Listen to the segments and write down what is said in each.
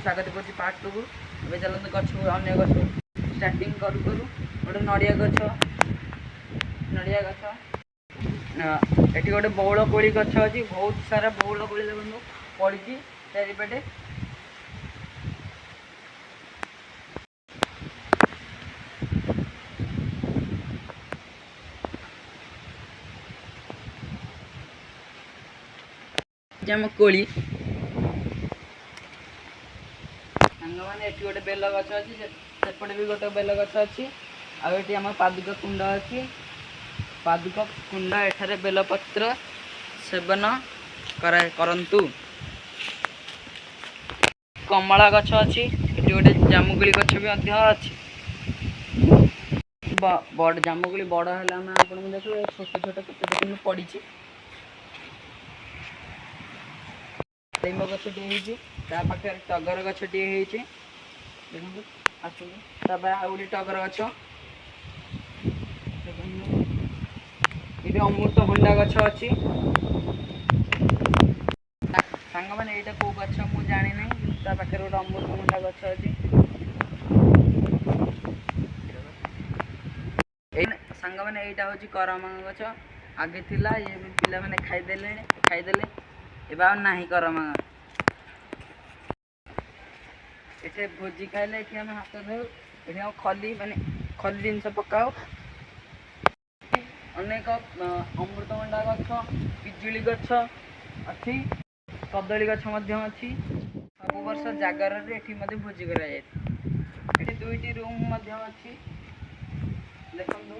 स्वागत करुँच पार्ट 2 को। ए चलते गछ अन्य गछ स्टार्टिंग करू करू गोटे नड़िया गछ ये गोटे बौल कोली गछ अच्छी बहुत सारा बौल कोली देखो पड़ी चारिपटे। कोली सांग मैंने गोटे बेल गछ अच्छी सेपटे भी गोटे बेल गछ अच्छी आम पादुका कुंड अच्छी पादुका कुंड एठारे बेलपत्र सेवन करंतु। कमला गछ अच्छी ये गोटे जामुगुड़ी गछ भी अच्छी बड़ जामुगुड़ी बड़ है आपको देखिए छोट छोट केते पड़ी नीम गछटे पाखे टगर गछटे देखो आस गोटे टगर गछ ये अमृतभंडा गछ अच्छी सांग मैंने यहाँ कौ गछ मुझे जानी ना पाखे गोटे अमृतभंडा गछ अच्छी सांग मैंने यहाँ हूँ करमांग गछ आगे थिला ये पिला मैंने खाईदे एबा ना करमांग ये भोजी खाइले ये आम हाथ धो ये खली माने खली जिनस पकाओ अनेक अमृतभंडा गछ पिजुली गछ अच्छी कदली गछ अच्छी सब वर्ष जागर ये भोजी कराए दुईटी रूम अच्छी देखो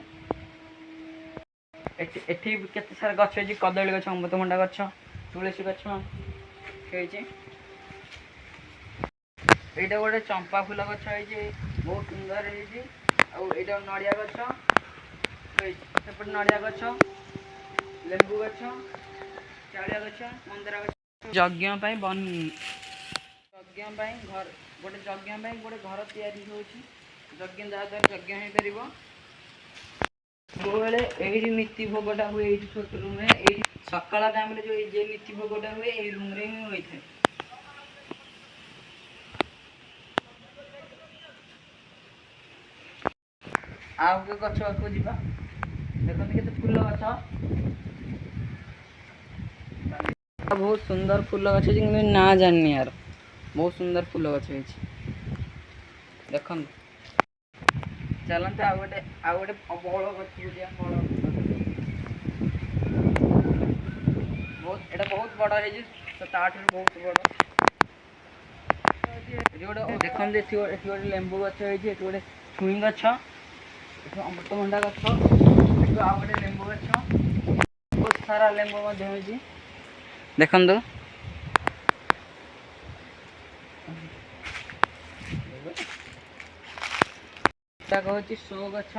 एठी केते सारा गछ अच्छी कदली गछ अमृतभंडा गछ तुलसी गछ यहाँ गोटे चंपा फूल गछ बहुत सुंदर है नड़िया गछ सेपटे नड़िया गछ लेंबू गछ चालिया गछ मंदार गछ यज्ञ घर गोटे यज्ञ गोटे घर तैयारी होची यज्ञ जहाँद्वारा यज्ञ हो पार सबले यही नीति भोगटा हुए ये छोट रूम में सकाल टाइम जो ये नीति भोगटा हुए ये रूम रे ही होता है। आउ के गछ को जीवा देखते केते फूल गछ बहुत सुंदर फूल गछ ना जानी यार बहुत सुंदर फूल गछ देखो चलते आ गोटे बौल गछ बहुत बड़ है बहुत बड़ गोटे देखते गोटे लेंबू गछ गोटे छुई गछ अमृतभंडा गछ आ गोटे लेंबू गछ बहुत सारा लेंबू देखो हूँ शो गछ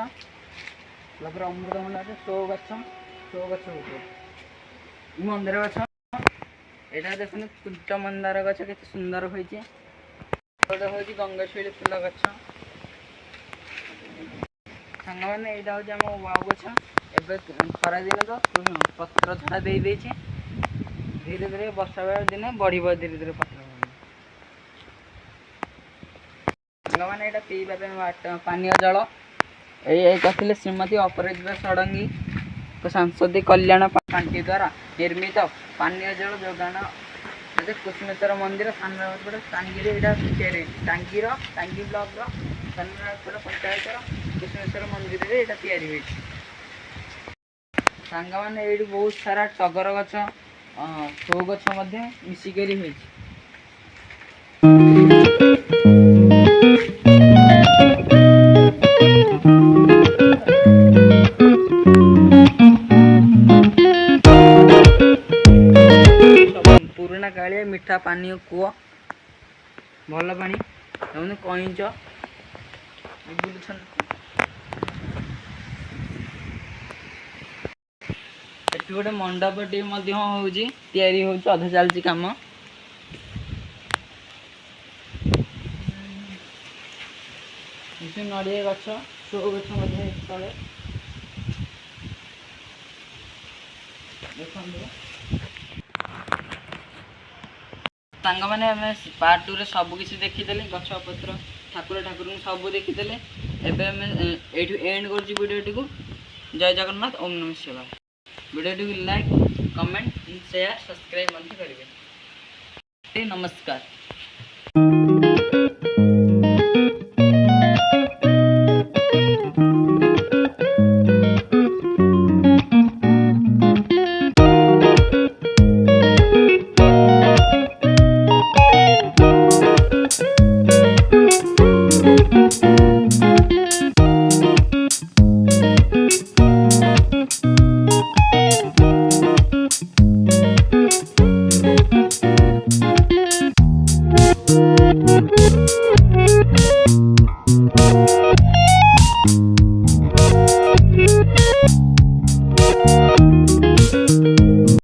अमृतभंडा शो गछ मंदार गछ यहाँ देखते कुंट मंदार गछ के सुंदर होती हूँ गंगेश्वरी फूल गछ सांग मैंने यहाँ हूँ आम वाउ गछ एवं खरा दिन तो पत्र झड़ा दे धीरे धीरे वर्षा बेला दिन बढ़ धीरे धीरे पत्र सांग मैंने यहाँ पीवा पानीय जल ये कहते श्रीमती अपराजिता षडंगी सांसदीय कल्याण पांठी द्वारा निर्मित पानीय जल जोगाण कुसुमेश्वर मंदिर सानराजपुर टांगी टांगी ब्लॉक सानराजपुर पंचायत कुसुमेश्वर मंदिर रे एटा तैयारी होई सांग माने एडी बहुत सारा टगर गछ शो गछ मध्ये मिसिकरी होई पुराना कालिया मीठा पानी कूଅ भल पानी कईच गोटे मंडपटी तैयारी अधा चलती कम नड़िया गछ शो गछ तले देखो ସାଙ୍ଗମାନେ ଆମେ ପାର୍ଟ 2 ରେ ସବୁ କିଛି ଦେଖିଦେଲେ, ଗଛ ପତ୍ର ଠାକୁର ଠାକୁରଙ୍କୁ ସବୁ ଦେଖିଦେଲେ। ଏବେ ଆମେ ଏଇଠୁ ଏଣ୍ଡ କରୁଛୁ ଭିଡ଼ିଓଟିକୁ। ଜୟ ଜଗନ୍ନାଥ, ଓମ୍ ନମଃ ଶିବାୟ। ଭିଡ଼ିଓଟିକୁ ଲାଇକ୍, କମେଣ୍ଟ, ସେୟାର, ସବସ୍କ୍ରାଇବ୍ ମଧ୍ୟ କରିବେ। ନମସ୍କାର।